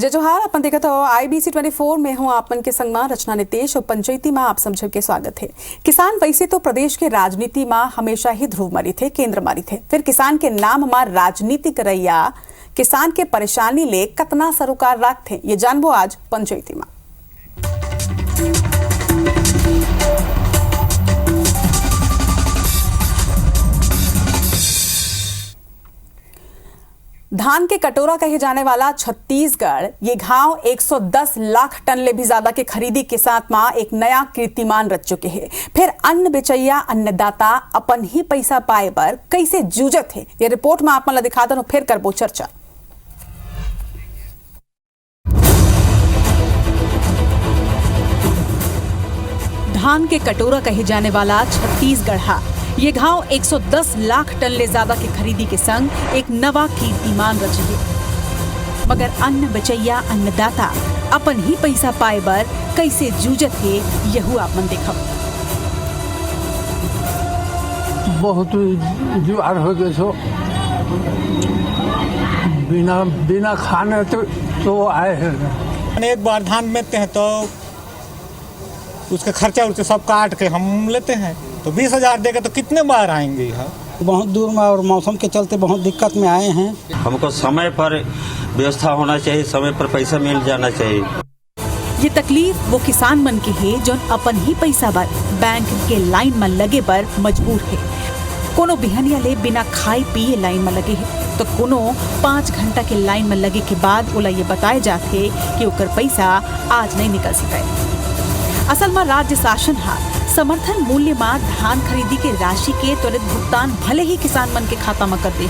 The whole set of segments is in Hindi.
जय जोहार। अपन देखा तो IBC 24 में हूँ आपन के संग में रचना नितेश और पंचायती में आप समझ के स्वागत है। किसान वैसे तो प्रदेश के राजनीति में हमेशा ही ध्रुव मारी थे, केंद्र मारी थे, फिर किसान के नाम में राजनीति करैया किसान के परेशानी ले कतना सरोकार राख थे, ये जानबो आज पंचायती में। धान के कटोरा कहे जाने वाला छत्तीसगढ़ ये घाव 110 लाख टन ले भी ज्यादा के खरीदी के साथ में एक नया कीर्तिमान रच चुके हैं। फिर अन्न बेचैया अन्नदाता अपन ही पैसा पाए पर कैसे जूझत है, ये रिपोर्ट में आप मला दिखा दो, फिर करबो चर्चा। धान के कटोरा कहे जाने वाला छत्तीसगढ़ ये घाव 110 लाख टन ले ज्यादा की खरीदी के संग एक नवा कीर्तिमान रचे है। मगर अन्न बेचैया अन्नदाता अपन ही पैसा पाए बर कैसे जूझत है, यहू आपन देखब। बहुत जुआर हो गए सो बिना खाने तो आए हैं। एक बार धान बेचते हैं तो उसका खर्चा उर्चा सब काट के हम लेते हैं, तो 20,000 देगा तो कितने बार आएंगे यहाँ। बहुत दूर में और मौसम के चलते बहुत दिक्कत में आए हैं। हमको समय पर व्यवस्था होना चाहिए, समय पर पैसा मिल जाना चाहिए। ये तकलीफ वो किसान मन के है जो अपन ही पैसा बर बैंक के लाइन में लगे पर मजबूर है। कोनो बिहनिया ले बिना खाए पिए लाइन में लगे है, तो कोनो 5 घंटा के लाइन में लगे के बाद ओला ये बताए जाते कि ओकर पैसा आज नहीं निकल सके। असल में राज्य शासन समर्थन मूल्य में धान खरीदी के राशि के त्वरित भुगतान भले ही किसान मन के खाता में कर दे,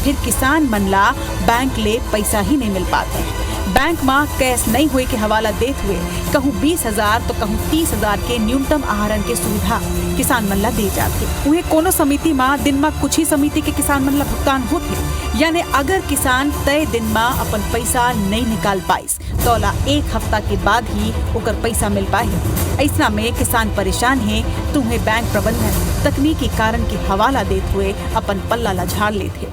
फिर किसान मन ला बैंक ले पैसा ही नहीं मिल पाते। बैंक में कैश नहीं हुए के हवाला देते हुए कहूँ 20,000 तो कहूँ 30,000 के न्यूनतम आहरण के सुविधा किसान मन ला दे जाते। उन्हें कोनो समिति में दिन में कुछ ही समिति के किसान मन ला भुगतान होते, यानी अगर किसान तय दिन में अपन पैसा नहीं निकाल पाइस तो 1 हफ्ता के बाद ही ओकर पैसा मिल पाए। ऐसा में किसान परेशान है, तुम्हें बैंक प्रबंधन तकनीकी कारण के हवाला देते हुए अपन पल्ला ला झाड़ लेते।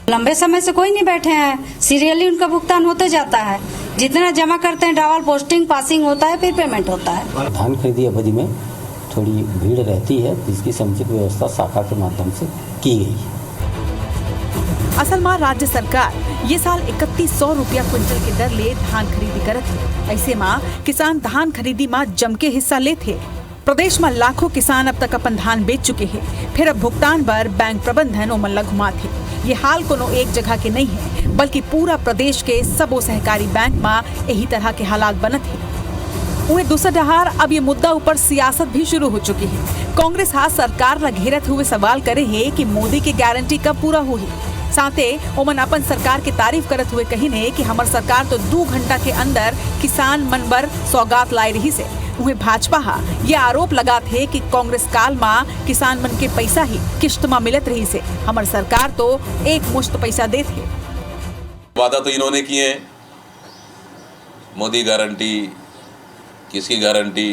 लंबे समय से कोई नहीं बैठे हैं, सीरियली उनका भुगतान होते जाता है। जितना जमा करते हैं डबल पोस्टिंग पासिंग होता है, फिर पेमेंट होता है। धान खरीदी अवधि में थोड़ी भीड़ रहती है, जिसकी समुचित व्यवस्था शाखा के माध्यम से की गई है। असल में राज्य सरकार ये साल 3100 रुपया क्विंटल के दर ले धान खरीदी करत है। ऐसे में किसान धान खरीदी में जम के हिस्सा लेते। प्रदेश में लाखों किसान अब तक अपन धान बेच चुके हैं, फिर अब भुगतान पर बैंक प्रबंधन ओमन ला घुमाते। ये हाल कोनो एक जगह के नहीं है, बल्कि पूरा प्रदेश के सबो सहकारी बैंक में यही तरह के हालात बनत है। उन्हें दूसरा डहार अब ये मुद्दा ऊपर सियासत भी शुरू हो चुकी है। कांग्रेस हाथ सरकार ला घेरत हुए सवाल करे है कि मोदी की गारंटी कब पूरा हुई। साथे ओमन अपन सरकार के तारीफ करत हुए कही ने कि हमार सरकार तो 2 घंटा के अंदर किसान मन बर सौगात लाई रही से। उन्हें भाजपा ये आरोप लगाते है कि कांग्रेस काल में किसान मन के पैसा ही किश्त में मिलत रही से, हमार सरकार तो एक मुश्त पैसा देते है। वादा तो इन्होंने किए हैं, मोदी गारंटी, किसकी गारंटी।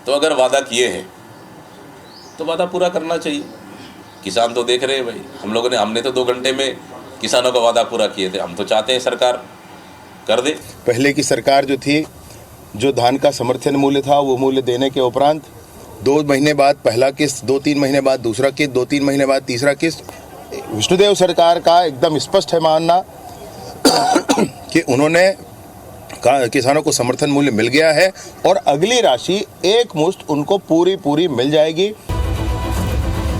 तो अगर वादा किए हैं तो वादा पूरा करना चाहिए। किसान तो देख रहे हैं भाई, हमने तो 2 घंटे में किसानों का वादा पूरा किए थे। हम तो चाहते हैं सरकार कर दे। पहले की सरकार जो थी, जो धान का समर्थन मूल्य था वो मूल्य देने के उपरांत 2 महीने बाद पहला किस्त, 2-3 महीने बाद दूसरा किस्त, 2-3 महीने बाद तीसरा किस्त। विष्णुदेव सरकार का एकदम स्पष्ट है मानना कि उन्होंने किसानों को समर्थन मूल्य मिल गया है और अगली राशि एक मुश्त उनको पूरी मिल जाएगी।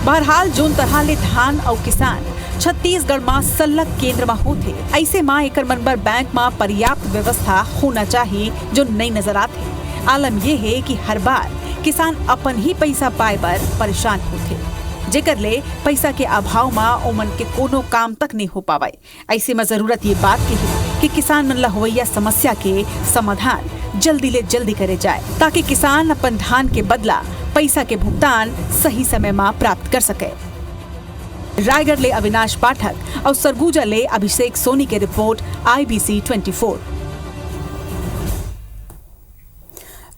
बहरहाल जोन तरह ले धान और किसान छत्तीसगढ़ में सल्लग केंद्र में होते, ऐसे में एकर मन बर बैंक में पर्याप्त व्यवस्था होना चाहिए जो नहीं नजर आते। आलम ये है कि हर बार किसान अपन ही पैसा पाए बर परेशान होते, जेकर ले पैसा के अभाव में ओमन के कोनो काम तक नहीं हो पावे। ऐसे में जरूरत ये बात की है कि किसान मन ला होवैया समस्या के समाधान जल्दी ले जल्दी करे जाए, ताकि किसान अपन धान के बदला पैसा के भुगतान सही समय में प्राप्त कर सके। रायगढ़ ले अविनाश पाठक और सरगुजा ले अभिषेक सोनी के रिपोर्ट IBC 24।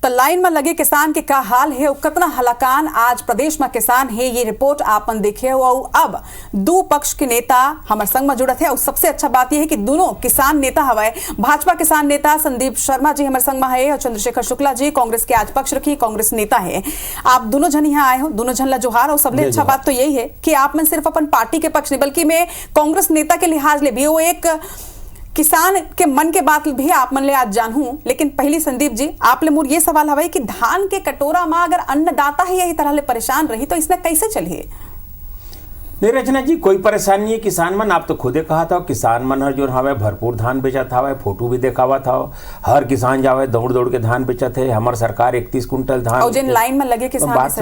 तो लाइन में लगे किसान के का हाल है, कितना हलाकान आज प्रदेश में किसान है, ये रिपोर्ट आपन देखे हो। अब दो पक्ष के नेता हमारे संग में जुड़त है और सबसे अच्छा बात यह है कि दोनों किसान नेता हवाए। भाजपा किसान नेता संदीप शर्मा जी हमारे संग में है और चंद्रशेखर शुक्ला जी कांग्रेस के आज पक्ष रखी कांग्रेस नेता है। आप दोनों जन यहाँ आए हो, दोनों जन ला जोहार। और सबसे अच्छा बात तो यही है कि आप में सिर्फ अपन पार्टी के पक्ष नहीं बल्कि मैं कांग्रेस नेता के लिहाज ले भी वो एक किसान के मन के बात भी आप मन ले आज जानूं। लेकिन पहली संदीप जी आप ले मोर ये सवाल हवे कि धान के कटोरा में अगर अन्नदाता ही यही तरह ले परेशान रही तो इसमें कैसे चलिए? नहीं रचना जी, कोई परेशानी नहीं है किसान मन। आप तो खुदे कहा था किसान मन हर जो हवे भरपूर धान बेचा था, फोटो भी देखावा था। हर किसान जावे दौड़ दौड़ के धान बेचा थे। हमारे सरकार 31 कुंटल धान और जिन लाइन में लगे किसान तो बात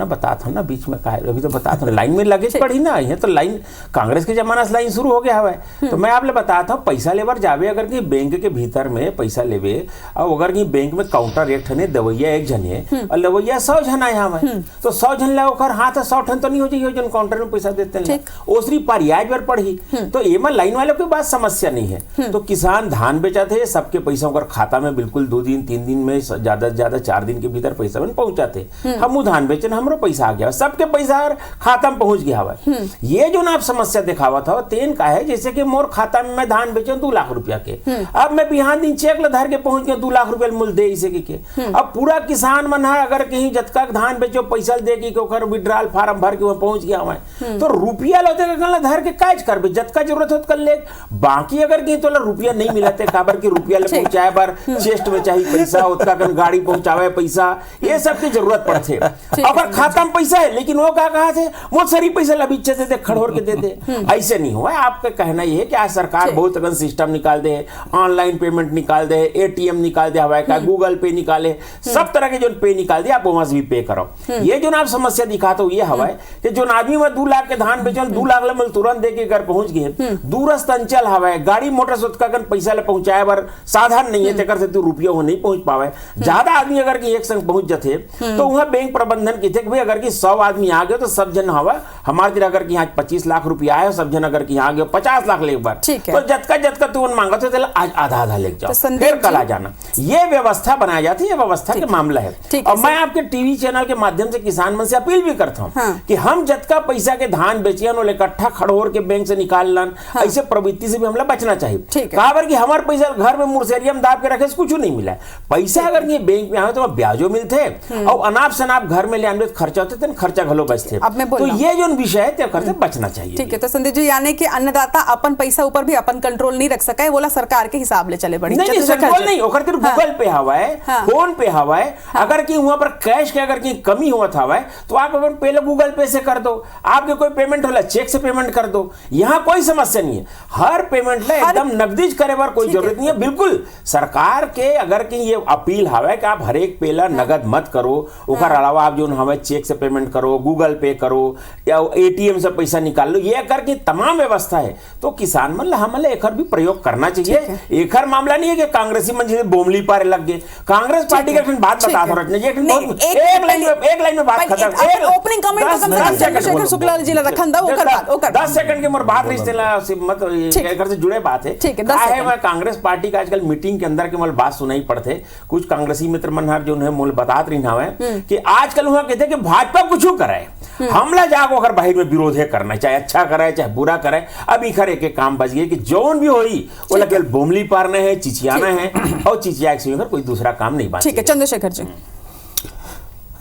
बता था ना बीच में काहे अभी तो बता था लाइन में लगे पड़ी ना है तो लाइन कांग्रेस के जमाना से लाइन शुरू हो गया हवे। तो मैं आप ले बताता हूँ पैसा लेवर जावे अगर कि बैंक के भीतर में पैसा लेवे और अगर कि बैंक में काउंटर एक ठने दवैया एक जन है और लवैया 100 जन है यहाँ में तो 100 जन ले हाथ 100 ठन तो नहीं हो जाइए जन काउंटर में पैसा देते हैं ओसरी पारियाज पर पढ़ी तो एमा लाइन वालों के पास समस्या नहीं है। तो किसान धान बेचा थे सबके पैसा उनका खाता में बिल्कुल 2 दिन 3 दिन में ज्यादा से ज्यादा 4 दिन के भीतर पैसा में पहुंचाते। हम धान बेचन हमरो पैसा आ गया सबके पैसा खाता में पहुंच गया हुआ। ये जो ना आप समस्या दिखावा था तेन का है जैसे कि मोर खाता में मैं धान बेचूं 2 लाख रुपया के अब मैं बिहान दिन चेक ला धर के पहुंच गया 2 लाख रुपया मूल दे इसे के अब पूरा किसान मन है अगर कहीं जतका धान बेचो पैसा दे के ओकर विड्रॉल फार्म भर के वहां पहुंच गया हुआ तो रुपया लोते कल धर के काज करबे जतका जरूरत होत कर ले बाकी अगर कहीं तो रुपया नहीं मिलते काबर की रुपया ले पहुंचाए बार चेस्ट में चाहिए पैसा उतना कन गाड़ी पहुंचावे पैसा ये सब की जरूरत पड़ते। अगर खाता में पैसा है लेकिन वो क्या कहा थे वो सारी पैसा लबीचे से दे खड़ोर के दे दे ऐसे नहीं हुआ। आपका कहना ये है कि आज सरकार बहुत अगन सिस्टम निकाल दे ऑनलाइन पेमेंट निकाल दे एटीएम निकाल दे हवा का गूगल पे निकाले सब तरह के जो पे निकाल दे आप वहां से भी पे करो। ये जो आप समस्या दिखाते हो ये हवा है कि जो आदमी में 2 लाख के धान बेचल 2 लाख ले तुरंत दे के घर पहुंच गए दूरस्थ अंचल हवा गाड़ी मोटर से उतका पैसा ले पहुंचाए बार साधन नहीं है तेकर से तू रुपया वो नहीं पहुंच पावे। ज्यादा आदमी अगर की एक संग पहुंच जाते तो वहां बैंक प्रबंधन की थे भाई अगर की 100 आदमी आ गए तो सब जन हवा हमारे दिन अगर की यहाँ 25 लाख रुपया आए सब जन अगर की यहाँ गए 50 लाख ले एक बार तो जतका तू मांगा तो आज आधा ले जाओ फिर कल आ जाना। ये व्यवस्था बनाई जाती है व्यवस्था के मामला है। और मैं आपके टीवी चैनल के माध्यम से किसान मन से अपील भी करता हूँ कि हम जतका पैसा के धान बेचियन इकट्ठा खड़ोर के बैंक से निकाल लन ऐसे प्रवृत्ति से भी हमला बचना चाहिए। कहा कि हमारे पैसा घर में मुर्सेरिया में दाब के रखे कुछ नहीं मिला पैसा अगर ये बैंक में आए तो ब्याजो मिलते और अनाप शनाप घर में ले आने खर्चा होते थे खर्चा घलो बचते। तो ये जो विषय है खर्चे बचना चाहिए। ठीक है तो संदीप जी यानी कि अन्नदाता अपन पैसा ऊपर भी अपन कंट्रोल नहीं रख सका है बोला सरकार के हिसाब ले चले बड़ी नहीं कंट्रोल नहीं ओकर तेरे गूगल पे हवा है फोन पे हवा है अगर कि वहां पर कैश के अगर की कमी हुआ था तो आप अपन पहले गूगल पे से कर दो आपके कोई पेमेंट होला चेक से पेमेंट कर दो यहाँ कोई समस्या नहीं है। हर पेमेंट ले एकदम नकदीज करे बार कोई जरूरत नहीं है। बिल्कुल सरकार के अगर की ये अपील हवा कि आप हर एक पेला नगद मत करो ओकर अलावा आप जो हमें चेक से पेमेंट करो गूगल पे करो या एटीएम से पैसा निकाल लो ये करके तमाम व्यवस्था है तो किसान मन हमले एकर भी प्रयोग करना चाहिए। एकर मामला नहीं है कि कांग्रेसी मन जैसे बोमली पारे लग गए कांग्रेस पार्टी का बात बता दो रचना जी एक लाइन में बात खत्म ओपनिंग कमेंट खत्म चंद्रशेखर शुक्ला जी ला रखन दा ओकर बात 10 सेकंड के मोर बात रिश्ते मतलब घर से जुड़े बात है। है मैं कांग्रेस पार्टी का आजकल मीटिंग के अंदर के मोल बात सुनाई पड़ते कुछ कांग्रेसी मित्र मन हर जो है मोल बतात रही ना है कि आजकल वहां कहते कि भाजपा कुछ करे हमला जागो अगर बाहर में विरोध है करना चाहे अच्छा करे चाहे बुरा करे अब इखर एक काम बच गए कि जौन भी होई वो लगे बोमली पारना है चिचियाना है और चिचिया के कोई दूसरा काम नहीं बात। ठीक है चंद्रशेखर जी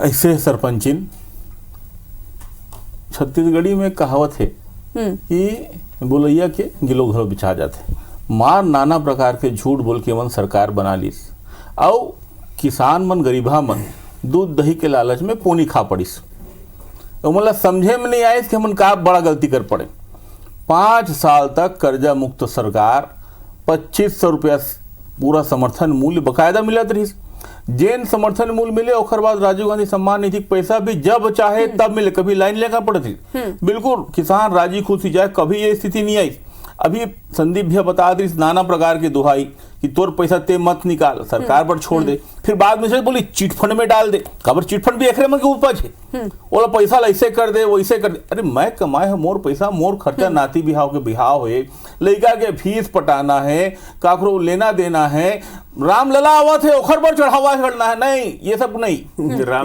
ऐसे सरपंचिन छत्तीसगढ़ी में कहावत है कि बोलैया के गिलो घरों बिछा जाते मार नाना प्रकार के झूठ बोल के मन सरकार बना लीस और किसान मन गरीबा मन दूध दही के लालच में पोनी खा पड़ीस तो मतलब समझे में नहीं आए कि हम का बड़ा गलती कर पड़े। 5 साल तक कर्जा मुक्त सरकार 2500 रुपया पूरा समर्थन मूल्य बकायदा मिलत रही जेन समर्थन मूल्य मिले और बाद राजीव गांधी सम्मान निधि पैसा भी जब चाहे तब मिले कभी लाइन लेकर पड़ती बिल्कुल किसान राजी खुशी जाए कभी ये स्थिति नहीं आई। अभी संदीप भैया बता दी नाना प्रकार की दुहाई कि तोर पैसा ते मत निकाल, सरकार पर छोड़ दे। फिर बाद में से बोली चिट फंड में डाल दे, खबर चिट फंड भी एकरे में के उपज है, बोला पैसा ऐसे कर दे वैसे कर दे। अरे मैं कमाए है मोर पैसा, मोर खर्चा नाती बिहाव के बिहाव है, लड़का के फीस पटाना है, काकरो लेना देना है, रामलला आवा थे ओखर पर चढ़ावा करना है, नहीं ये सब नहीं।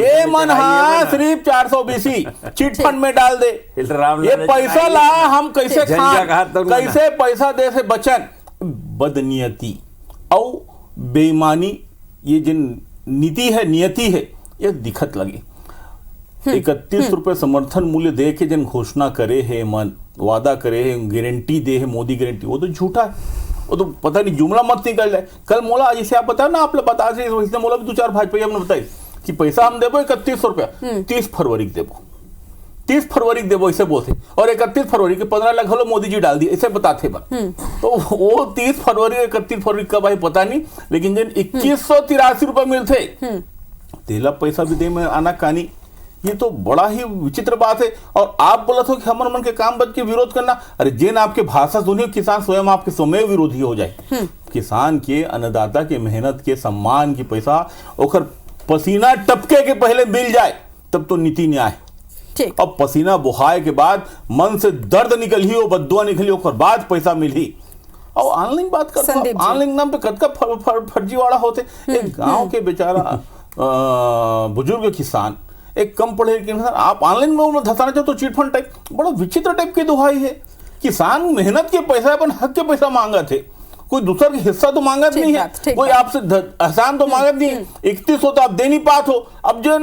ये मन हाँ सिर्फ 420 चिट फंड में डाल दे, ये पैसा ला हम कैसे खान, कैसे पैसा दे से बचन। बदनीयती और बेईमानी ये जिन नीति है नियति है ये दिखत लगी। 31 रुपए समर्थन मूल्य दे के जिन घोषणा करे है, मन वादा करे है, गारंटी दे है मोदी गारंटी, वो तो झूठा है, वो तो पता नहीं जुमला मत निकल जाए। कल मोला जैसे आप बताओ ना, आप लोग बता से इसने मोला भी 2-4 भाजपा हमने बताई कि पैसा हम देवो 31 रुपया 30 फरवरी को देवो, 30 फरवरी को देवो ऐसे बोलते, और 31 फरवरी के 15 लाख हलो मोदी जी डाल दिए ऐसे बताते बन। तो वो 30 फरवरी 31 फरवरी कब आई पता नहीं, लेकिन जिन 2183 रुपए मिलते तेला पैसा भी दे में आना कहानी, ये तो बड़ा ही विचित्र बात है। और आप बोला था कि हमर मन के काम बच के विरोध करना, अरे जिन आपके भाषा सुनिए किसान स्वयं आपके स्वयं विरोधी हो जाए। किसान के अन्नदाता के मेहनत के सम्मान की पैसा ओखर पसीना टपके के पहले मिल जाए तब तो नीति न्याय। अब पसीना बुहाए के बाद मन से दर्द निकली हो, बद्दुआ निकली हो, बाद पैसा मिली। और ऑनलाइन बात करता, ऑनलाइन नाम पे कद का फर्जीवाड़ा होते। एक गांव के बेचारा बुजुर्ग किसान, एक कम पढ़े लिखे इंसान, आप ऑनलाइन में धसाना चाहो तो चिट फंड टाइप, बड़ा विचित्र टाइप की दुहाई है। किसान मेहनत के पैसा अपन हक के पैसा मांगा थे, कोई दूसरा का हिस्सा तो मांगा नहीं है, कोई आपसे एहसान तो मांगा नहीं है। 31 हो तो आप दे नहीं पात हो, अब जो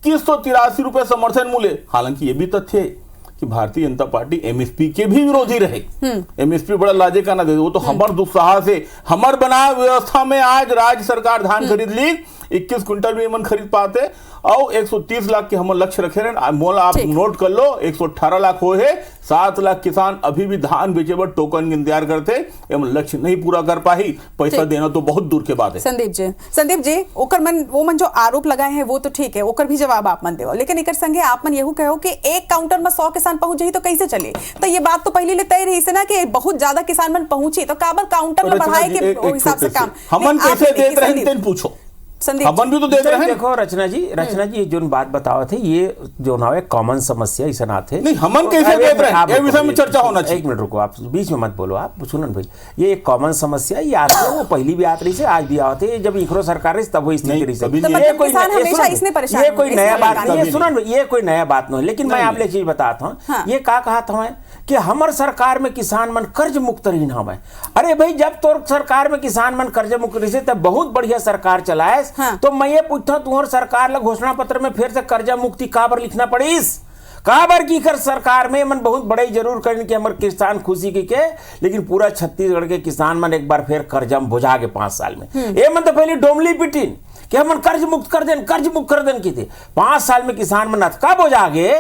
2183 रुपए समर्थन मूल्य। हालांकि ये भी तथ्य है कि भारतीय जनता पार्टी एमएसपी के भी विरोधी रहे। एमएसपी बड़ा लाजे का ना दे, वो तो हमार दुस्साहस से हमार बना व्यवस्था में आज राज्य सरकार धान खरीद ली, 21 क्विंटल भी मन खरीद पाते, और 130 लाख के हम लक्ष्य रखे रहे। मोला आप नोट कर लो, 118 लाख हो है, 7 लाख किसान अभी भी धान बेचे पर टोकन इंतजार करते, लक्ष्य नहीं पूरा कर पाई, पैसा देना तो बहुत दूर के बात है। संदीप जी ओकर मन वो मन जो आरोप लगाए हैं वो तो ठीक है, ओकर भी जवाब आप मन देव, लेकिन एक संगे आप मन यहू कहो कि एक काउंटर में 100 किसान पहुंच जाए तो कैसे चले। तो ये बात तो पहले तय रही से ना कि बहुत ज्यादा किसान मन पहुंची तो काबर काउंटर में बढ़ाए के हिसाब से काम हमन कैसे देख रहे हैं पूछो, अपन भी तो देख रहे हैं। देखो रचना जी जो बात बताओ थे ये जो ना है कॉमन समस्या इसे ना थे, नहीं हमन कैसे देख रहे हैं ये विषय में चर्चा होना चाहिए। एक मिनट रुको, आप बीच में मत बोलो, आप सुनन भाई, ये एक कॉमन समस्या ये आती है, वो पहली भी आती से आज भी आते है, जब इखरो सरकार रही तब वो स्थिति रही से, ये कोई नया बात नहीं, सुनन ये कोई नया बात नहीं। लेकिन मैं आपने चीज बताता हूँ, ये का कहा था मैं कि हमार सरकार में किसान मन कर्ज मुक्त रही नाम है। अरे भाई जब तो सरकार में किसान मन कर्ज मुक्त रही से तब बहुत बढ़िया सरकार चलाए। तो मैं ये पूछता हूं तुम्हारे सरकार ला घोषणा पत्र में फिर से कर्जा मुक्ति काबर लिखना पड़ीस, काबर की कर सरकार में मन बहुत बड़े जरूर करने के हमारे किसान खुशी की के, लेकिन पूरा छत्तीसगढ़ के किसान मन एक बार फिर कर्जा में बुझा के 5 साल में ये मन तो पहले डोमली पिटीन कि हम कर्ज मुक्त कर देन की थे 5 साल में किसान मन अतका बोझा गे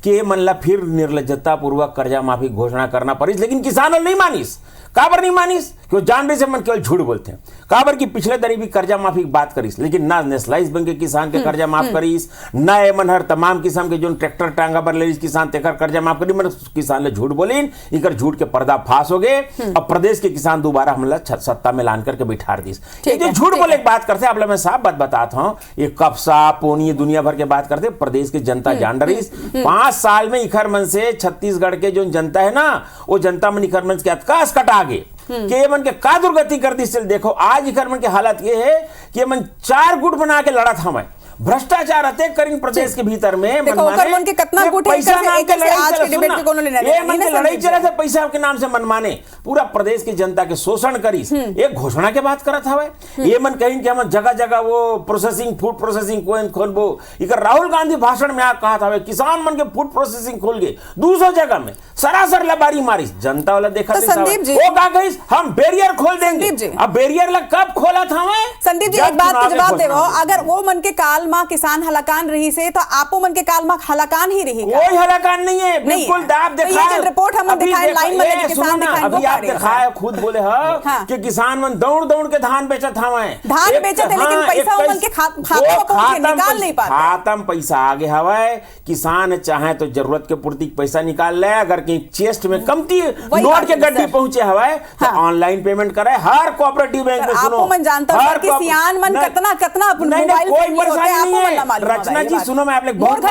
कि ये मन ला फिर निर्लजता पूर्वक कर्जा माफी घोषणा करना पड़ीस, लेकिन किसान नहीं मानिस। काबर नहीं मानिस? क्यों जान रही से मन केवल झूठ बोलते हैं। काबर की पिछले दरी भी कर्जा माफी की बात करीस, लेकिन ना नेशनलाइज बैंक के किसान के कर्जा माफ करीस, ना ये मन हर तमाम किस्म के जो ट्रैक्टर टांगा पर ले किसान तेकर कर्जा माफ करी, मतलब किसान ने झूठ बोलीन, इकर झूठ के पर्दाफाश हो गए। अब प्रदेश के किसान दोबारा हमला सत्ता में लान करके बिठा दीस। जो झूठ बोले बात करते आप लोग, मैं साफ बात बताता हूँ, ये कपसा पोनी दुनिया भर के बात करते, प्रदेश की जनता जान रही 5 साल में इखर मन से छत्तीसगढ़ के जो जनता है ना, वो जनता मन इखर मन के अतकाश कटा गए कि ये मन के का दुर्गति कर दी। देखो आज इखर मन की हालत ये है कि ये मन 4 गुट बना के लड़ा था, मैं भ्रष्टाचार रहते करीन प्रदेश के भीतर में मन के कितना गुट है, पैसा नाम के आज के डिबेट के कोनो लेना ये मन के लड़ाई चला था, पैसा के नाम से मनमाने पूरा प्रदेश की जनता के शोषण करी। एक घोषणा के बात करत हवे, ये मन कहीं कि हम जगह जगह वो प्रोसेसिंग फूड प्रोसेसिंग खोलबो, इकर राहुल गांधी भाषण में आ कहा था किसान मन के फूड प्रोसेसिंग खोल गए 200 जगह में, सरासर लबारी मारी जनता वाला देखा वो कहा गई हम बैरियर खोल देंगे। अब बैरियर कब खोला था? संदीप जी एक बात का जवाब देवो, अगर वो मन के काल माँ किसान हलाकान रही से तो आपो मन के काल माँ हलाकान ही रही कोई हलाकान नहीं है, बिल्कुल दाब दिखाए। रिपोर्ट हम दिखाए लाइन में लेके किसान दिखाए, अभी आप दिखाए खुद बोले हाँ कि किसान मन दौड़ दौड़ के धान बेचत हवे, धान बेचत है लेकिन पैसा उमन के खाते में पहुंच के निकाल नहीं पाते। खातम पैसा आगे हवे, किसान चाहे तो जरूरत के पूर्ति पैसा निकाल ले, अगर कहीं चेस्ट में कमती नोट के गड्ढे पहुंचे हवे तो ऑनलाइन पेमेंट करे हर कोऑपरेटिव बैंक में। सुनो, मन जानता हूं कि सियान मन कितना कितना मोबाइल कोई परेशानी नहीं है। रचना जी सुनो, मैं आप लोग बहुत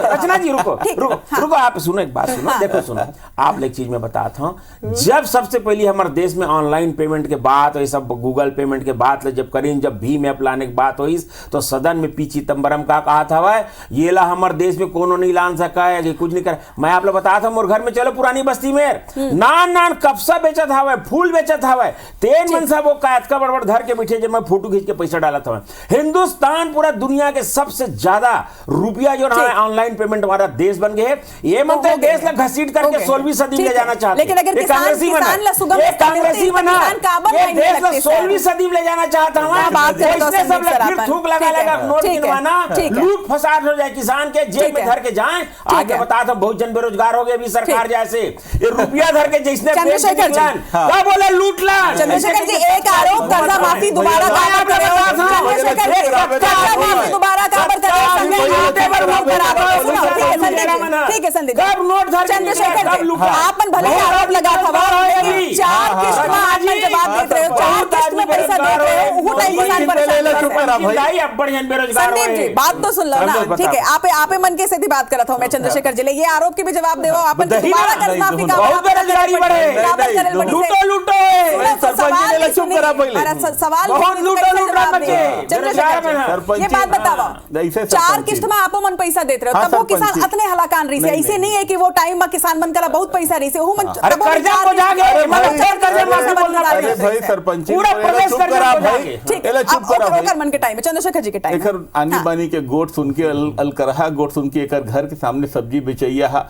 रचना जी रुको आप सुनो, एक बात सुनो, देखो सुनो, आप एक चीज में बताता हूँ। जब सबसे पहले हमारे देश में ऑनलाइन पेमेंट के बात हुई, सब गूगल पेमेंट के बात जब करीन, जब भीम ऐप लाने की बात हुई तो सदन में पी चिदम्बरम का कहा था वह ये ला हमारे देश में कोनो नहीं लान सका है कि कुछ नहीं कर। मैं आप लोग बताया था मोर घर में चलो पुरानी बस्ती में नान नान कपसा बेचत हवा, फूल बेचत हवा, तेन मन साहब वो कायतका बड़बड़ धर के बैठे जब मैं फोटो खींच के पैसा डाला था। हिंदुस्तान पूरा दुनिया के सबसे ज्यादा रुपया जो है ऑनलाइन पेमेंट हमारा देश बन गए। ये मतलब देश ला घसीट करके 16वीं सदी में ले जाना चाहते, लेकिन अगर कांग्रेसी बना, देश ला 16वीं सदी में ले जाना चाहता हूँ। सब फिर थूक लगा नोट गिनवाना, लूट फसाद हो जाए, किसान के जेब में धर के जाए। आगे बता था बहुत जन बेरोजगार हो गए अभी सरकार जैसे, ये रुपया धर के जिसने क्या बोला लूट ला। चंद्रशेखर जी एक आरोप कर्जा माफी दोबारा काबर करे, चंद्रशेखर जी कर्जा माफी दोबारा काबर करे, ठीक है संदीप कब नोट धर चंद्रशेखर जी आपन भले आरोप लगा था 4 किस्त में आपने जवाब देते रहे हो, 4 किस्त में पैसा देते रहे हो, वो नहीं किसान परेशान। अब बढ़िया बेरोजगार संदीप जी बात तो सुन लो ना, ठीक है आपे मन के सीधी बात करत हूं मैं चंद्रशेखर जी, ये आरोप के भी जवाब देवो आपन दोबारा कर्ज माफी का बहुत बेरोजगारी बढ़े, लूटो लूटो सरपंच चुप करा पहले सवाल बहुत लूटो लूट रहा बच्चे। चंद्रशेखर ये बात बताओ 4 किस्त में आपो मन पैसा देते रहे हो, तब वो किसान इतने हलाकान रही से, ऐसे नहीं है कि वो टाइम में किसान मन करा बहुत पैसा रही से वो मन अरे कर्जा हो जागे मतलब कर्जा माफी बोलना भाई सरपंच पूरा प्रदेश कर्जा हो जागे। ठीक है अब मन के टाइम में चंद्रशेखर जी के टाइम एकर आनी बानी के गोट सुन के अलकरहा गोट सुन के एकर घर के सामने सब्जी बेचैया हा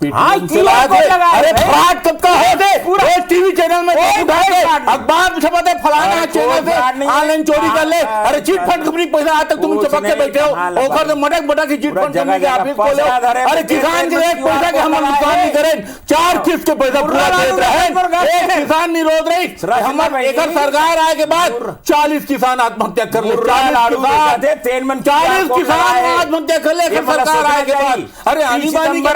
अरे फ्रॉड कब का होते पूरा टीवी चैनल में उठा के अखबार छपाते फलाना चैनल से ऑनलाइन चोरी कर ले। अरे चिट फंड कंपनी पैसा आज तक तुम चपक के बैठे हो, ओकर तो मटक मटक की चिट फंड कंपनी के ऑफिस खोले। अरे किसान के एक पैसा के हम नुकसान नहीं करें, 4 किस्त के पैसा पूरा देते रहे, एक किसान नहीं रोक रही। हमारे एकर सरकार आए के बाद 40 किसान आत्महत्या कर ले, 40 किसान आत्महत्या कर ले सरकार आए के बाद। अरे आनी बानी के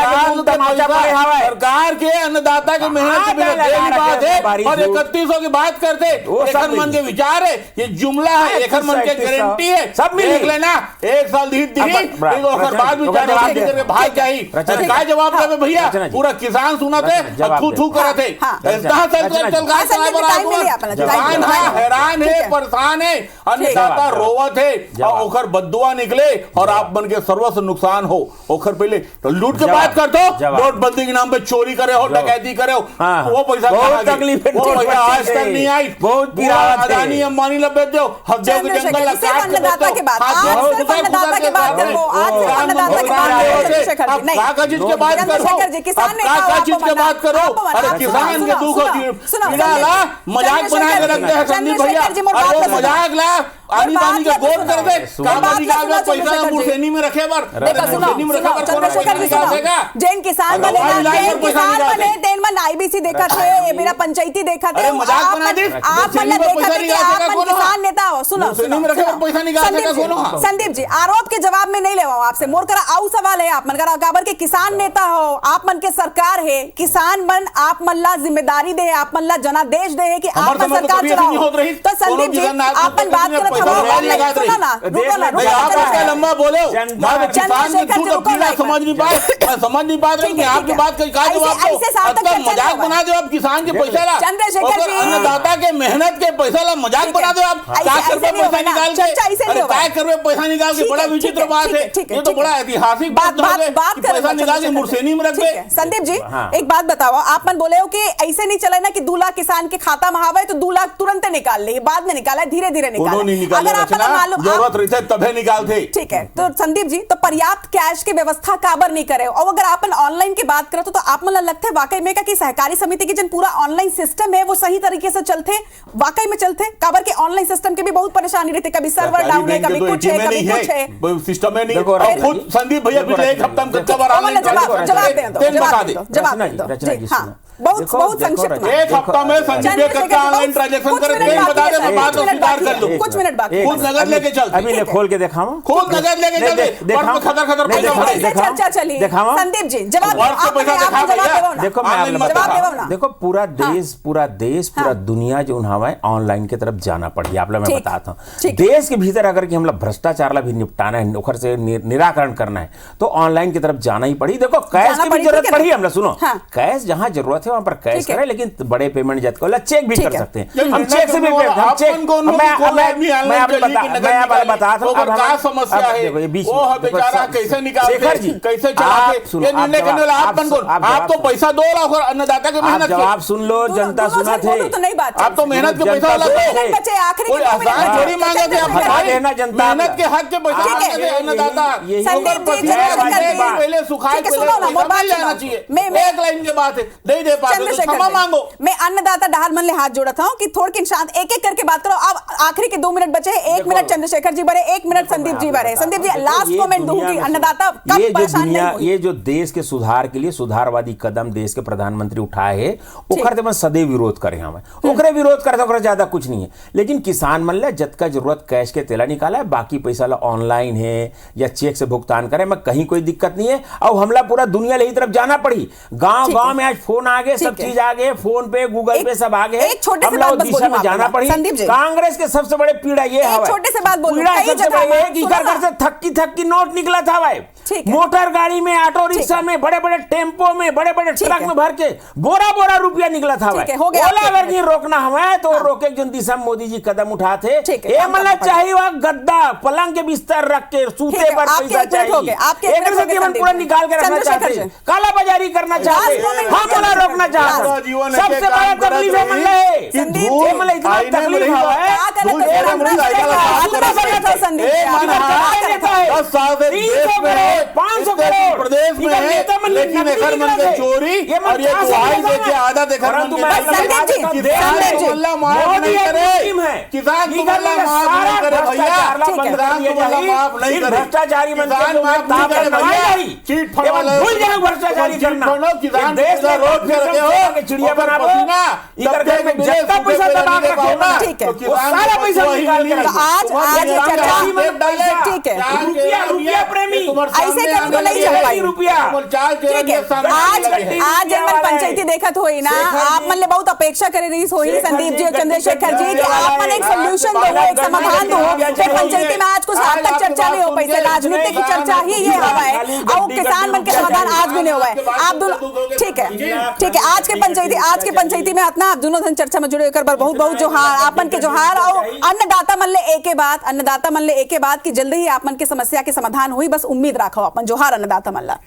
सरकार के अन्नदाता की मेहनत की बात है और 3100 की बात करते एकर मन के विचार है, ये जुमला है, एकर मन के गारंटी है, सब देख लेना 1 साल धीरे बाद विचार करके भाग जाई। क्या जवाब देवे भैया, पूरा किसान सुना थे थू थू करे थे, हैरान है परेशान है, अन्नदाता रोवत है और ओकर बद्दुआ निकले और आप मन के सर्वस्व नुकसान हो। ओकर पहले तो लूट के बात कर दो, नोटबंदी के नाम पे चोरी करे हो, डकैती करे हो, वो पैसा बहुत तकलीफ है, वो पैसा आज तक नहीं आई। बहुत अदानी अंबानी ला बेच दो, हफ्ते के जंगल ला काट के बेच दो, का चीज के बात करो, का चीज के बात करो। अरे किसान के दुख ला मजाक बना के रखते हैं संदीप भैया, और वो मजाक ला आनी बानी का गोल कर दे, पैसा मुर्सेनी में रखे बार मुर्सेनी में रखे बार जैन किसान बने देन मन आईबीसी देखा थे, ये मेरा पंचायती देखा थे, मजाक बना दे आप मन देखा थे कि आप मन किसान नेता हो। सुनो पैसा निकाल संदीप जी आरोप के जवाब में नहीं लेवा आपसे, मोर करा आउ सवाल है आप मन करा काबर के किसान नेता हो, आप मन के सरकार है, किसान मन आप मन ला जिम्मेदारी दे, आप मन ला जनादेश दे कि आप मन सरकार चलाओ। तो संदीप जी आप मन बात करत हो ना, रुको ना लंबा बोलो, किसान के दुख पीड़ा समझ नहीं बात रही, आपकी बात का जवाब दो, मजाक बना दो आप किसान के पैसा ला, अन्नदाता के मेहनत के पैसा ला मजाक बना दो आप, क्या करवे पैसा निकाल के, अरे क्या करवे पैसा निकाल के, बड़ा विचित्र बात है, ये तो बड़ा ऐतिहासिक बात है, पैसा निकाल के मुर्सेनी में रख दे। संदीप जी एक बात बताओ, आप मन बोले हो कि ऐसे नहीं चले ना कि 2 लाख किसान के खाता में आवे तो 2 लाख तुरंत निकाल ले, बाद में निकाला धीरे धीरे निकाला, निकाले अगर आपको रचना, मालूम- जरूरत रहते तभे निकालते। ठीक है, तो संदीप जी तो पर्याप्त कैश की व्यवस्था काबर नहीं करे, और अगर अपन ऑनलाइन की बात करो तो आप मतलब लगता है वाकई में कि सहकारी समिति की जन पूरा ऑनलाइन सिस्टम है वो सही तरीके से चलते, वाकई में चलते? काबर के ऑनलाइन सिस्टम की भी बहुत परेशानी रहती, कभी सर्वर डाउन है, कभी कुछ है, कभी कुछ है, सिस्टम में नहीं। देखो, और खुद संदीप भैया पिछले एक हफ्ता में कितना बार ऑनलाइन जवाब दे दो, जवाब दे दो। जवाब दे दो जी, हाँ बहुत संक्षिप्त में। एक हफ्ता में संदीप भैया कितना ऑनलाइन ट्रांजैक्शन कर बता दे, मैं बात को स्वीकार कर लूं। कुछ मिनट बाकी, खुद नगद लेके चलते, अभी ले खोल के दिखाऊं, खुद नगद लेके चलते, खतर चर्चा चली। संदीप जी जवाब देखो मैं आपको बताऊं, देखो पूरा देश पूरा दुनिया जो हमें ऑनलाइन की तरफ जाना पड़ी, आप लोग मैं बताता हूँ। देश के भीतर अगर कि हम लोग भ्रष्टाचार ला भी निपटाना है, ओखर से निराकरण करना है, तो ऑनलाइन की तरफ जाना ही पड़ी। देखो कैश की भी जरूरत पड़ी, हम लोग सुनो, कैश जहां जरूरत है वहां पर कैश करें, लेकिन बड़े पेमेंट जत को चेक भी कर सकते हैं, हम चेक से भी मैं बता क्या समस्या है, वो बेचारा कैसे निकालते, कैसे चलाते, ये निर्णय करने वाला आप तो पैसा दो और अन्नदाता के मेहनत के जवाब सुन लो, जनता सुना थे, आप तो मेहनत के पैसा कोई आसान थोड़ी मांगे थे, मेहनत के हक के पैसा अन्नदाता पहले सुखाए मिल जाना चाहिए, एक लाइन की बात है, नहीं दे पाते तो क्षमा मांगो। मैं अन्नदाता डहार मन ले हाथ जोड़ा था कि थोड़ी इंसान एक एक करके बात करो। अब आखिरी के 2 मिनट बचे हैं, 1 मिनट चंद्रशेखर जी बरे, 1 मिनट संदीप जी बरे। संदीप जी लास्ट कमेंट दूंगी, अन्नदाता कब परेशान नहीं होगी। ये जो देश के सुधार के लिए सुधारवादी कदम देश के प्रधानमंत्री उठाए है, ओखर ते सदैव विरोध करे हमें, ओकरे विरोध करे तो ज्यादा कुछ नहीं है। लेकिन किसान मन ले जत का जरूरत कैश के तेला निकाला है, बाकी पैसा ला ऑनलाइन है या चेक से भुगतान करे, मैं कहीं कोई दिक्कत नहीं है। और हमला पूरा दुनिया ले ही तरफ जाना पड़ी, गांव में आज फोन आ गए, सब चीज आ गए, फोन पे गूगल पे सब आ गए, हमला उस दिशा में जाना पड़ी। कांग्रेस के सबसे बड़े पीड़ा ये है, छोटे से बात बोलो, पीड़ा सबसे बड़ी घर से थक्की नोट निकला था भाई, मोटर गाड़ी में, ऑटो रिक्शा में, बड़े बड़े टेम्पो में, बड़े बड़े ट्रक में भर के बोरा रुपया निकला था भाई। ओलावर्गी रोकना हमें तो रोके जिन दिशा मोदी जी कदम उठाते, ये मतलब चाहिए वह गद्दा पलंग के बिस्तर रख के सूते पर पैसा चाहिए, एक पूरा निकाल के रखना चाहते हैं, काला बाजारी करना चाहते हैं, हम बोला रोकना चाहते हैं। सबसे बड़ा तकलीफ है मतलब इतना तकलीफ है, 500 करोड़ प्रदेश में है, लेकिन एकर मन के चोरी और ये गुहाई देके आधा देखर मन के किसान माफ नहीं करे, किसान को माफ नहीं करे भैया, किसान को माफ नहीं करे, भ्रष्टाचारी किसान माफ नहीं करे भैया, चीट फंड वाला भूल जाओ भ्रष्टाचारी करना, किसान देश का रोड पे रखे हो, चिड़िया बना पसीना इधर घर में जितना पैसा दबा के रखे ना, ठीक है, वो सारा पैसा निकाल के रखे। आज ठीक है, रुपया प्रेमी ऐसे कर तो नहीं चल पाई रुपया, आज जनमन पंचायती देखत होई ना, आप मन ले बहुत अपेक्षा करे रही होई संदीप जी और चंद्रशेखर जी कि आप मन एक सोल्यूशन दो, एक समाधान दो, फिर पंचायती में आज कुछ आज तक चर्चा नहीं हो पाई, राजनीति की चर्चा ही ये हवा है और किसान मन के समाधान आज भी नहीं हुआ है। आप दोनों ठीक है, आज के पंचायती में अपना आप दोनों धन चर्चा में जुड़े होकर बहुत बहुत जोहार आपन के जोहार, और अन्नदाता मन ले एक बात कि जल्दी ही आप मन की समस्या के समाधान हुई, बस उम्मीद रखो अपन। जोहार अन्नदाता मन ला।